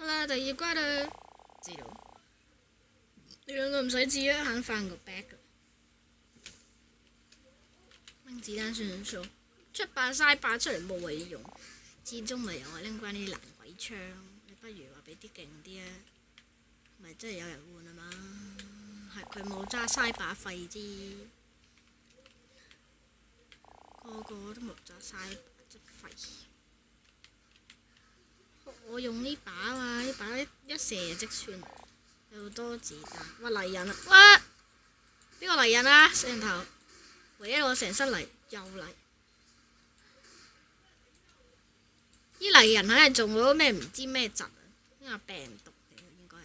啦，第二關啦，知道。你兩個唔使指啊，肯翻個 back 噶。拎子彈算數，出把嘥把出嚟冇謂用，始終咪有我拎翻啲爛鬼槍，你不如話俾啲勁啲啊，咪真係有人換啊嘛，係佢冇揸嘥把廢啫，個個都冇揸嘥把即廢。我用呢把啊，呢把一射就即穿，有多子彈。哇嚟人啊！哇，邊個嚟人啊？死人頭！唯一我成身嚟又嚟，啲嚟人肯定中咗咩唔知咩疾啊，應該病毒嚟嘅應該。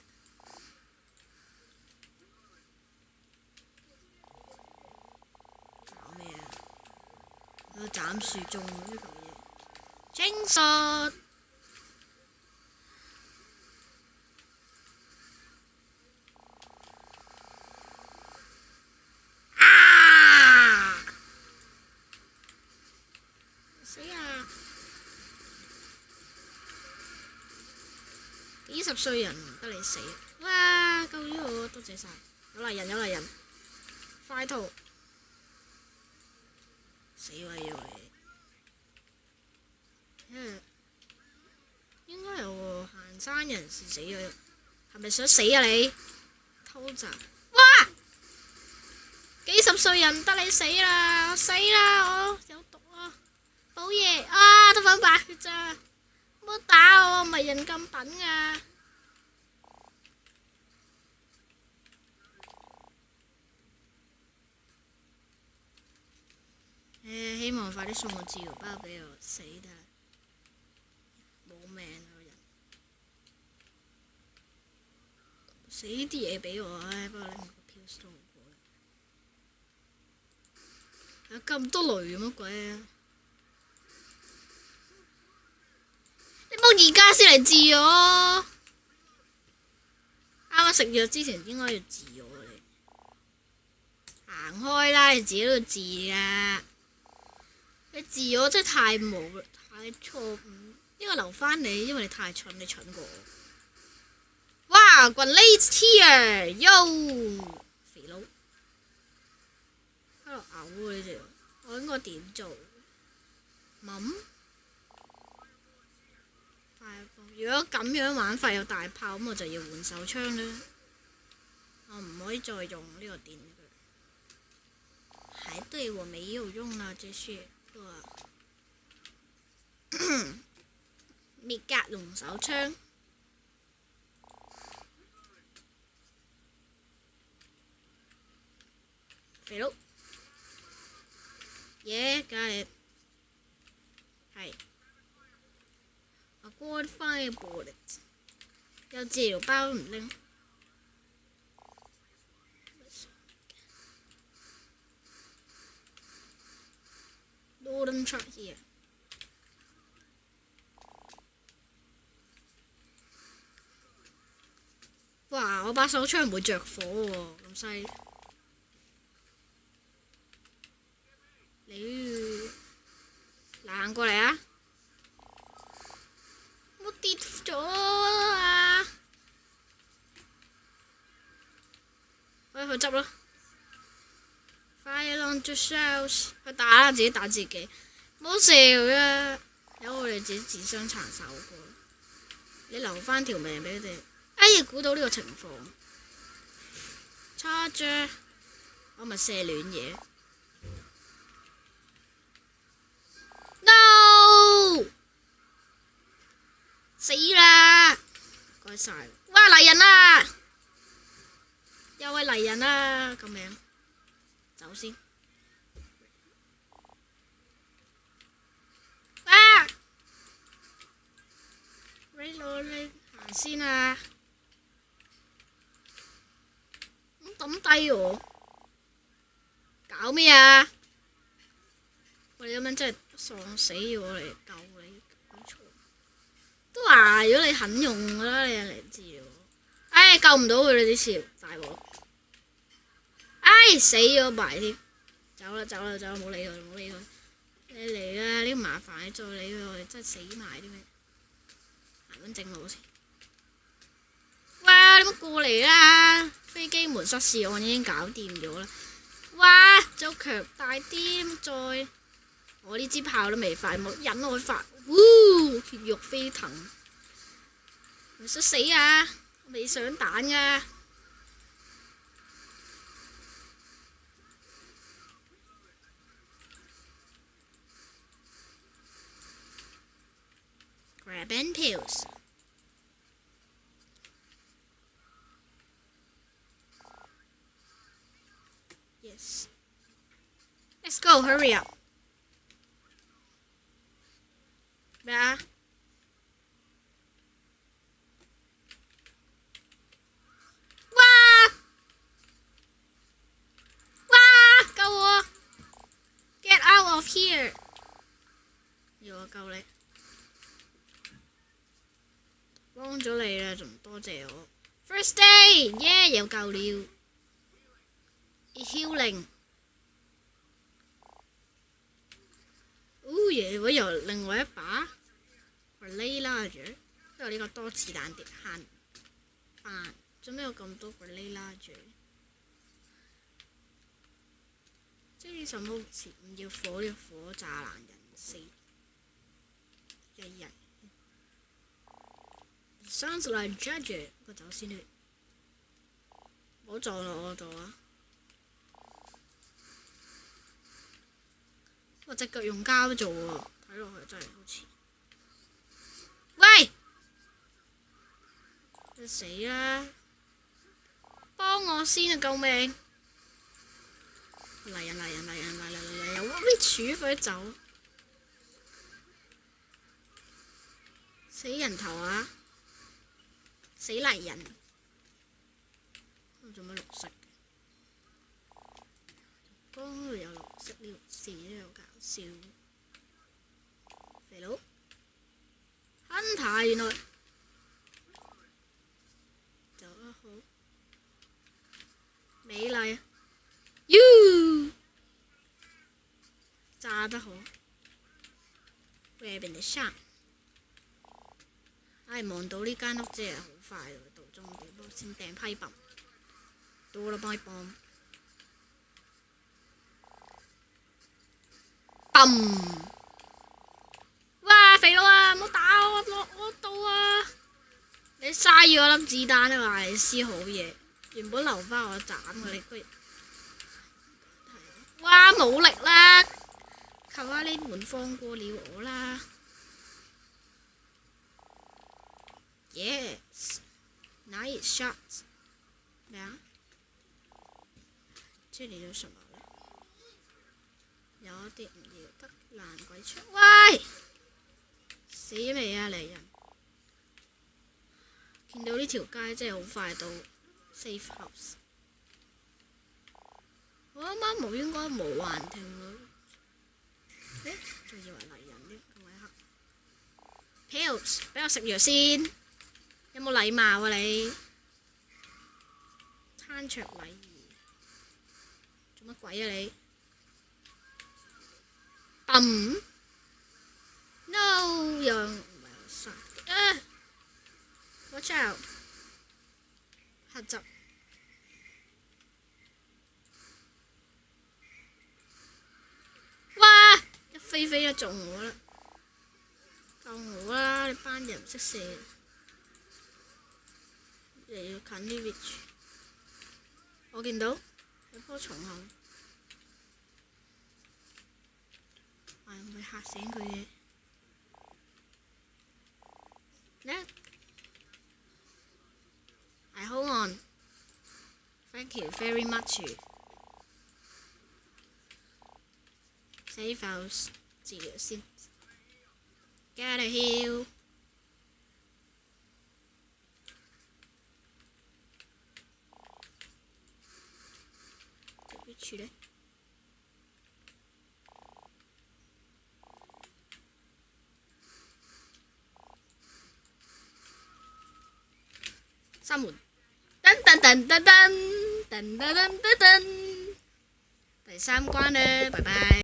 搞咩啊？我斬樹中呢嚿嘢，清術。死啊！幾十歲人唔得你死，哇！救咗我，多謝晒。有嚟人，有嚟人，快逃！死鬼咗你！應該有個行山人士死咗，係咪想死啊你？偷襲！哇！幾十歲人唔得你死啦！我死啦！我有毒啊！寶爺啊，得返白血咋？唔好打我，唔係人咁品啊！希望快啲送個治療包俾我，死得冇命啊個人！死啲嘢俾我，唉，不過拎個票都好過啦。有咁多雷乜鬼啊！你冇而家先嚟治我，啱啱食藥之前應該要治我你。行開啦！你自己都治㗎，你治我真係太無啦，太錯誤。應該留翻你，因為你太蠢，你蠢過我。哇！棍 lace here，喲，肥佬喺度嘔啊！你哋，我應該點做？如果咁樣玩法有大炮，咁我就要換手槍啦。我唔可以再用呢個電鋸。還對我沒有用啦，這是個滅格龍手槍。肥佬，耶，加你係。我 God fire bullet， 有治療包唔拎。Golden truck here。哇！我把手槍唔會着火喎，咁犀利。你行過嚟啊！我跌咗啊！去執咯。Fire on the shells， 去打啦，自己打自己，唔好笑啊！由我哋自己自相殘殺好過。你留翻條命俾佢哋。哎呀，估到呢個情況。Charge， 我咪射亂嘢。No！ 死啦！唔該晒。哇！嚟人啦！有位嚟人啦！救命！走先。啊！你行先啊！咁抌低我，搞咩啊？我哋咁樣真係喪死要我嚟救你，搞錯。都話如果你肯用㗎啦，你嚟治療。唉，救唔到佢你啲潮，大鑊！唉，死咗埋添。走啦，冇理佢，冇理佢。你嚟啦！呢個麻煩你再理佢，我哋真係死埋啲咩？行緊正路先。啊！你乜過嚟啦？飛機門失事案已經搞掂咗啦。哇！再強大啲，再我呢支炮都未發，冇引我發，血肉飛騰，唔想死啊！未上彈噶。Grab and pills. Yes. Let's go. Hurry up. 咩啊？哇！救我 ！Get out of here！ 要我救你，幫咗你啦，仲唔多謝我 ？First day， 耶！又救了。Healing。耶！我又另外一把 grenade launcher， 都有呢個多子彈碟慳飯。做咩有咁多 grenade launcher？ 即係呢首歌詞唔要火呢個火炸男人死日日。Sounds like Judge， 我走先去，唔好撞落我度啊！我隻腳用膠做喎，睇落去真係好似。喂！你死啦！幫我先啊！救命！嚟人！我俾處佢走，死人頭啊！死泥人！做乜綠色嘅？光嗰度有綠色呢條線都有搞笑。肥佬 Hunter 原來做得好美麗。炸得好 ，Grab in the shot。望到呢間屋真係好快喎，到終點都先掟批泵，到啦批泵，泵！哇，肥佬啊，唔好打我落我度啊！你嘥咗我粒子彈啊嘛，你絲好嘢，原本留翻我斬嘅你居然。哇！冇力啦，求下你們放過了我啦 ！Yes， nice shot。咩啊？這裡有什麼呢？有啲唔要得爛鬼出。喂！死未啊嚟人！見到呢條街真係好快到 safe house。我啱啱冇應該冇幻聽喎，仲以為嚟人添，咁鬼黑。Pills， 俾我食藥先，有冇禮貌啊你？餐桌禮儀，做乜鬼啊你？揼 ！No， 又唔係好殺啊 ！Watch out， 黑汁。飛就中我啦！救我啦！你班人唔識射，嚟要近啲 reach。我見到有棵蟲後，唔會嚇醒佢嘅。呢 I hold on. Thank you very much. Save house. 治療先 ，get a heal。邊處呢？閂門，噔，第三關啦，拜拜。